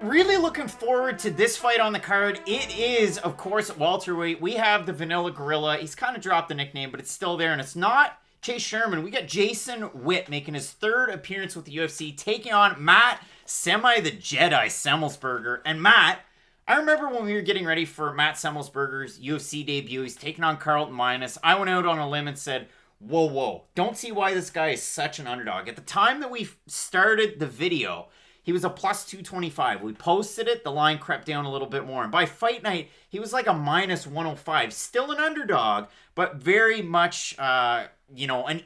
Really looking forward to this fight on the card. It is, of course, at welterweight. We have the Vanilla Gorilla. He's kind of dropped the nickname, but it's still there, and it's not Chase Sherman. We got Jason Witt making his third appearance with the UFC, taking on Matt the Jedi Semelsberger. And Matt, I remember when we were getting ready for Matt Semelsberger's UFC debut, he's taking on Carlton Minus. I went out on a limb and said, whoa, don't see why this guy is such an underdog. At the time that we started the video, he was a plus 225. We posted it. The line crept down a little bit more. And by fight night, he was like a minus 105. Still an underdog, but very much, an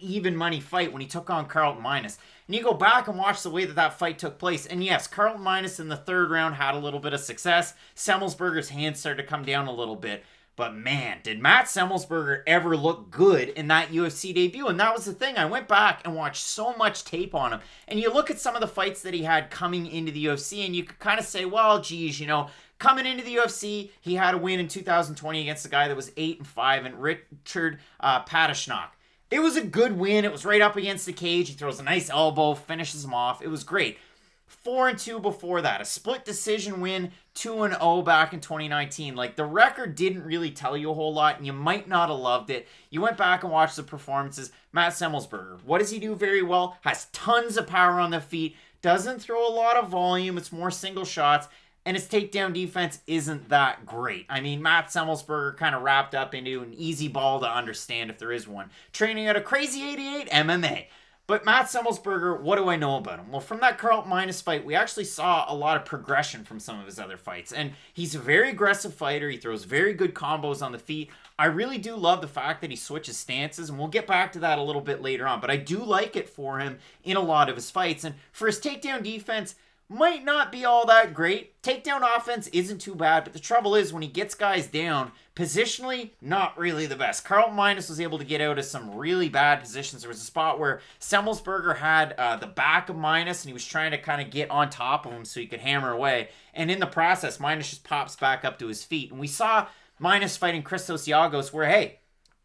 even money fight when he took on Carlton Minus. And you go back and watch the way that fight took place. And yes, Carlton Minus in the third round had a little bit of success. Semelsberger's hands started to come down a little bit. But man, did Matt Semelsberger ever look good in that UFC debut? And that was the thing. I went back and watched so much tape on him. And you look at some of the fights that he had coming into the UFC, and you could kind of say, well, geez, coming into the UFC, he had a win in 2020 against a guy that was 8-5, and Richard Padashnak. It was a good win. It was right up against the cage. He throws a nice elbow, finishes him off. It was great. 4-2 before that, a split decision win, 2-0 back in 2019. Like, the record didn't really tell you a whole lot, and you might not have loved it. You went back and watched the performances. Matt Semelsberger, what does he do very well? Has tons of power on the feet, doesn't throw a lot of volume, it's more single shots, and his takedown defense isn't that great. I mean, Matt Semelsberger kind of wrapped up into an easy ball to understand if there is one. Training at a crazy 88 MMA. But Matt Semelsberger, what do I know about him? Well, from that Carlton Minus fight, we actually saw a lot of progression from some of his other fights. And he's a very aggressive fighter. He throws very good combos on the feet. I really do love the fact that he switches stances, and we'll get back to that a little bit later on. But I do like it for him in a lot of his fights. And for his takedown defense, might not be all that great. Takedown offense isn't too bad, but the trouble is when he gets guys down, positionally, not really the best. Carlton Minus was able to get out of some really bad positions. There was a spot where Semelsberger had the back of Minus, and he was trying to kind of get on top of him so he could hammer away. And in the process, Minus just pops back up to his feet. And we saw Minus fighting Christos Giagos where, hey,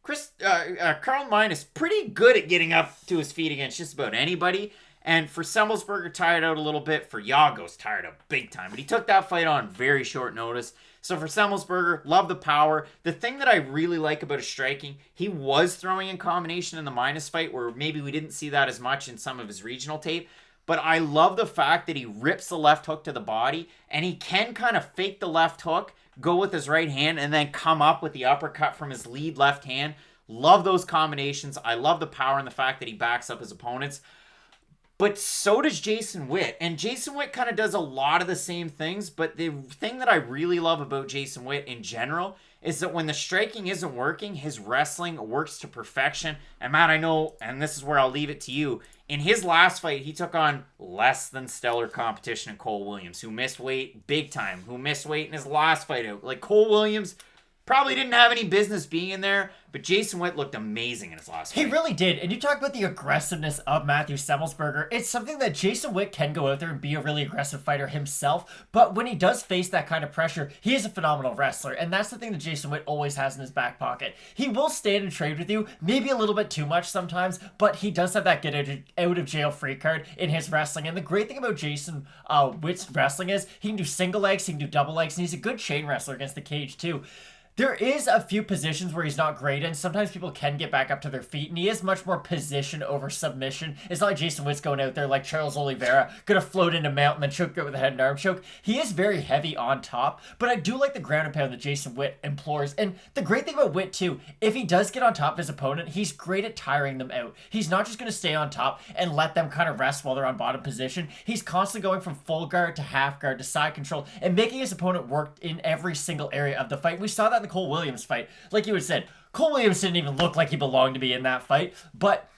Carlton Minus pretty good at getting up to his feet against just about anybody. And for Semelsberger, tired out a little bit. For Giagos, tired out big time. But he took that fight on very short notice. So for Semelsberger, love the power. The thing that I really like about his striking, he was throwing in combination in the Minus fight, where maybe we didn't see that as much in some of his regional tape. But I love the fact that he rips the left hook to the body, and he can kind of fake the left hook, go with his right hand, and then come up with the uppercut from his lead left hand. Love those combinations. I love the power and the fact that he backs up his opponents. But so does Jason Witt. And Jason Witt kind of does a lot of the same things. But the thing that I really love about Jason Witt in general is that when the striking isn't working, his wrestling works to perfection. And Matt, I know, and this is where I'll leave it to you, in his last fight, he took on less than stellar competition in Cole Williams, who missed weight big time, who missed weight in his last fight out. Like, Cole Williams probably didn't have any business being in there, but Jason Witt looked amazing in his last fight. He really did. And you talk about the aggressiveness of Matheus Semelsberger. It's something that Jason Witt can go out there and be a really aggressive fighter himself. But when he does face that kind of pressure, he is a phenomenal wrestler. And that's the thing that Jason Witt always has in his back pocket. He will stand and trade with you, maybe a little bit too much sometimes, but he does have that get out of jail free card in his wrestling. And the great thing about Jason Witt's wrestling is he can do single legs, he can do double legs, and he's a good chain wrestler against the cage too. There is a few positions where he's not great in. Sometimes people can get back up to their feet, and he is much more position over submission. It's not like Jason Witt's going out there like Charles Oliveira, going to float into mount and then choke it with a head and arm choke. He is very heavy on top, but I do like the ground and pound that Jason Witt implores. And the great thing about Witt, too, if he does get on top of his opponent, he's great at tiring them out. He's not just going to stay on top and let them kind of rest while they're on bottom position. He's constantly going from full guard to half guard to side control and making his opponent work in every single area of the fight. We saw that in the Cole Williams fight. Like you had said, Cole Williams didn't even look like he belonged to be in that fight, but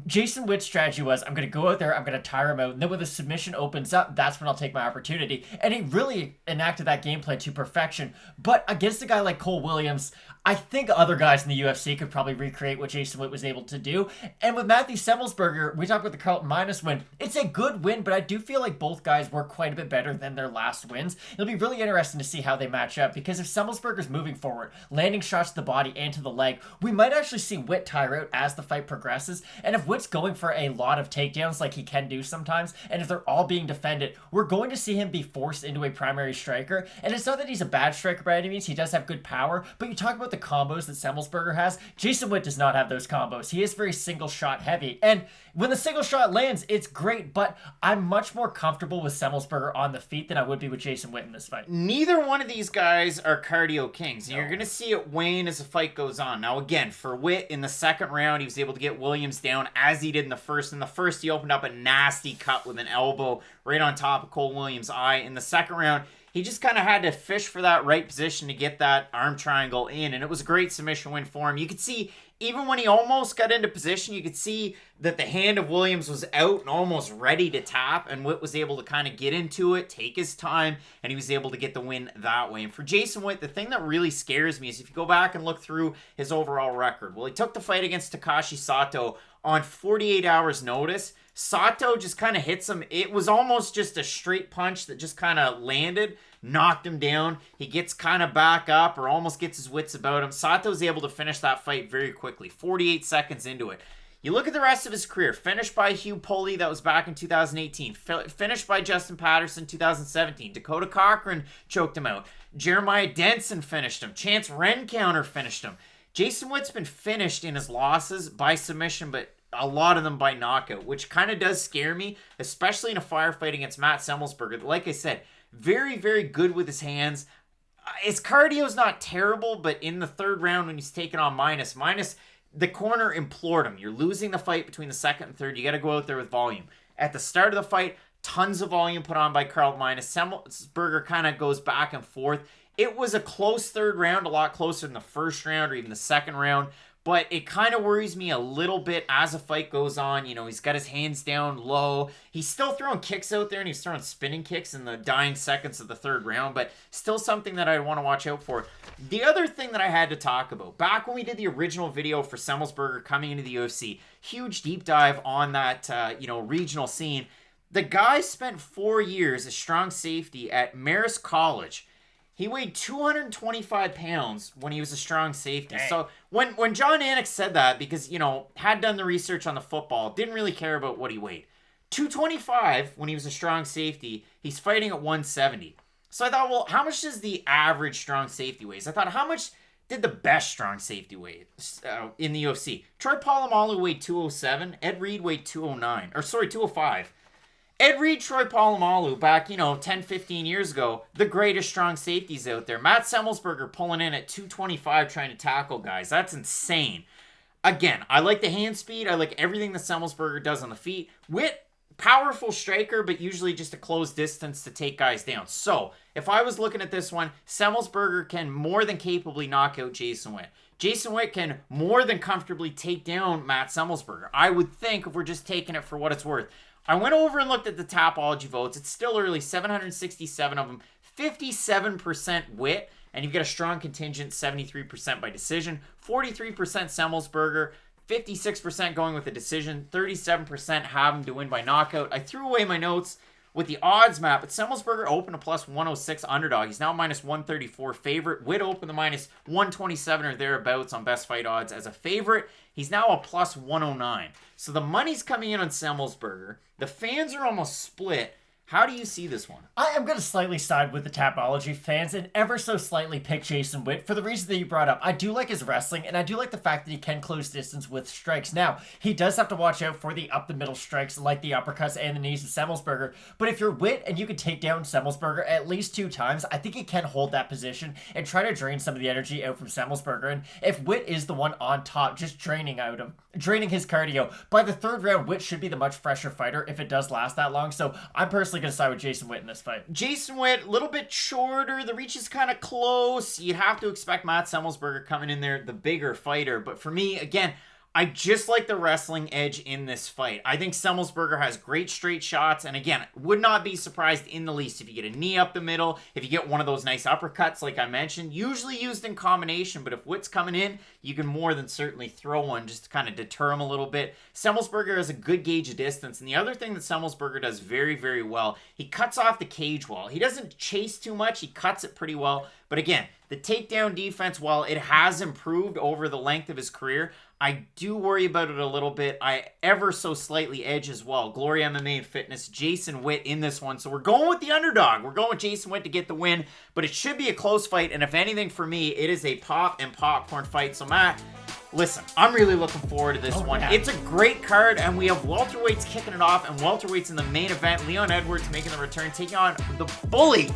Jason Witt's strategy was, I'm going to go out there, I'm going to tire him out, and then when the submission opens up, that's when I'll take my opportunity. And he really enacted that game plan to perfection. But against a guy like Cole Williams, I think other guys in the UFC could probably recreate what Jason Witt was able to do. And with Matthew Semelsberger, we talked about the Carlton Minus win. It's a good win, but I do feel like both guys were quite a bit better than their last wins. It'll be really interesting to see how they match up, because if Semelsberger's moving forward, landing shots to the body and to the leg, we might actually see Witt tire out as the fight progresses. And if Witt's going for a lot of takedowns like he can do sometimes, and if they're all being defended, we're going to see him be forced into a primary striker. And it's not that he's a bad striker by any means. He does have good power, but you talk about the combos that Semelsberger has. Jason Witt does not have those combos. He is very single shot heavy, and when the single shot lands, it's great, but I'm much more comfortable with Semelsberger on the feet than I would be with Jason Witt in this fight. Neither one of these guys are cardio kings. No. You're going to see it wane as the fight goes on. Now, again, for Witt, in the second round, he was able to get Williams down as he did in the first. In the first, he opened up a nasty cut with an elbow right on top of Cole Williams' eye. In the second round, he just kind of had to fish for that right position to get that arm triangle in, and it was a great submission win for him. You could see, even when he almost got into position, you could see that the hand of Williams was out and almost ready to tap, and Witt was able to kind of get into it, take his time, and he was able to get the win that way. And for Jason Witt, the thing that really scares me is if you go back and look through his overall record. Well, he took the fight against Takashi Sato on 48 hours notice. Sato just kind of hits him. It was almost just a straight punch that just kind of landed, knocked him down. He gets kind of back up or almost gets his wits about him. Sato's able to finish that fight very quickly, 48 seconds into it. You look at the rest of his career, finished by Hugh Pulley, that was back in 2018. Finished by Justin Patterson, 2017. Dakota Cochran choked him out. Jeremiah Denson finished him. Chance Rencounter finished him. Jason Witt's been finished in his losses by submission, but a lot of them by knockout, which kind of does scare me, especially in a firefight against Matt Semelsberger. Like I said, very, very good with his hands. His cardio's not terrible, but in the third round when he's taking on minus, the corner implored him. You're losing the fight between the second and third. You got to go out there with volume. At the start of the fight, tons of volume put on by Carl Minus. Semelsberger kind of goes back and forth. It was a close third round, a lot closer than the first round or even the second round. But it kind of worries me a little bit as the fight goes on. You know, he's got his hands down low. He's still throwing kicks out there, and he's throwing spinning kicks in the dying seconds of the third round, but still something that I want to watch out for. The other thing that I had to talk about, back when we did the original video for Semelsberger coming into the UFC, huge deep dive on that, regional scene. The guy spent 4 years as strong safety at Marist College. He weighed 225 pounds when he was a strong safety. Dang. So when John Anik said that, because, had done the research on the football, didn't really care about what he weighed. 225 when he was a strong safety, he's fighting at 170. So I thought, well, how much does the average strong safety weigh? I thought, how much did the best strong safety weigh in the UFC? Troy Polamalu weighed 207. Ed Reed weighed 205. Ed Reed, Troy Polamalu, back, 10, 15 years ago, the greatest strong safeties out there. Matt Semelsberger pulling in at 225 trying to tackle guys. That's insane. Again, I like the hand speed. I like everything that Semelsberger does on the feet. Witt, powerful striker, but usually just a closed distance to take guys down. So, if I was looking at this one, Semelsberger can more than capably knock out Jason Witt. Jason Witt can more than comfortably take down Matt Semelsberger. I would think, if we're just taking it for what it's worth. I went over and looked at the Tapology votes. It's still early, 767 of them, 57% Witt, and you've got a strong contingent, 73% by decision, 43% Semelsberger, 56% going with a decision, 37% have him to win by knockout. I threw away my notes with the odds map, but Semelsberger opened a plus 106 underdog. He's now minus 134 favorite. Witt opened the minus 127 or thereabouts on best fight odds as a favorite. He's now a plus 109. So the money's coming in on Semelsberger. The fans are almost split. How do you see this one? I am going to slightly side with the Tapology fans and ever so slightly pick Jason Witt for the reason that you brought up. I do like his wrestling, and I do like the fact that he can close distance with strikes. Now, he does have to watch out for the up-the-middle strikes like the uppercuts and the knees of Semelsberger, but if you're Witt and you can take down Semelsberger at least 2 times, I think he can hold that position and try to drain some of the energy out from Semelsberger. And if Witt is the one on top, just draining his cardio, by the third round, Witt should be the much fresher fighter if it does last that long. So I'm personally going to side with Jason Witt in this fight. Jason Witt, a little bit shorter. The reach is kind of close. You'd have to expect Matt Semelsberger coming in there, the bigger fighter. But for me, again, I just like the wrestling edge in this fight. I think Semelsberger has great straight shots, and again, would not be surprised in the least if you get a knee up the middle, if you get one of those nice uppercuts like I mentioned, usually used in combination, but if Witt's coming in, you can more than certainly throw one just to kind of deter him a little bit. Semelsberger has a good gauge of distance, and the other thing that Semelsberger does very, very well, he cuts off the cage wall. He doesn't chase too much, he cuts it pretty well, but again, the takedown defense, while it has improved over the length of his career, I do worry about it a little bit. I ever so slightly edge as well. Gloria MMA and Fitness, Jason Witt in this one. So we're going with the underdog. We're going with Jason Witt to get the win, but it should be a close fight. And if anything for me, it is a pop and popcorn fight. So Matt, listen, I'm really looking forward to this one. Yeah. It's a great card, and we have welterweights kicking it off, and welterweights in the main event. Leon Edwards making the return, taking on the bully.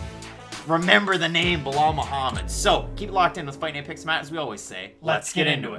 Remember the name, Belal Muhammad. So keep it locked in with Fight Night Picks, Matt, as we always say. Let's get into it.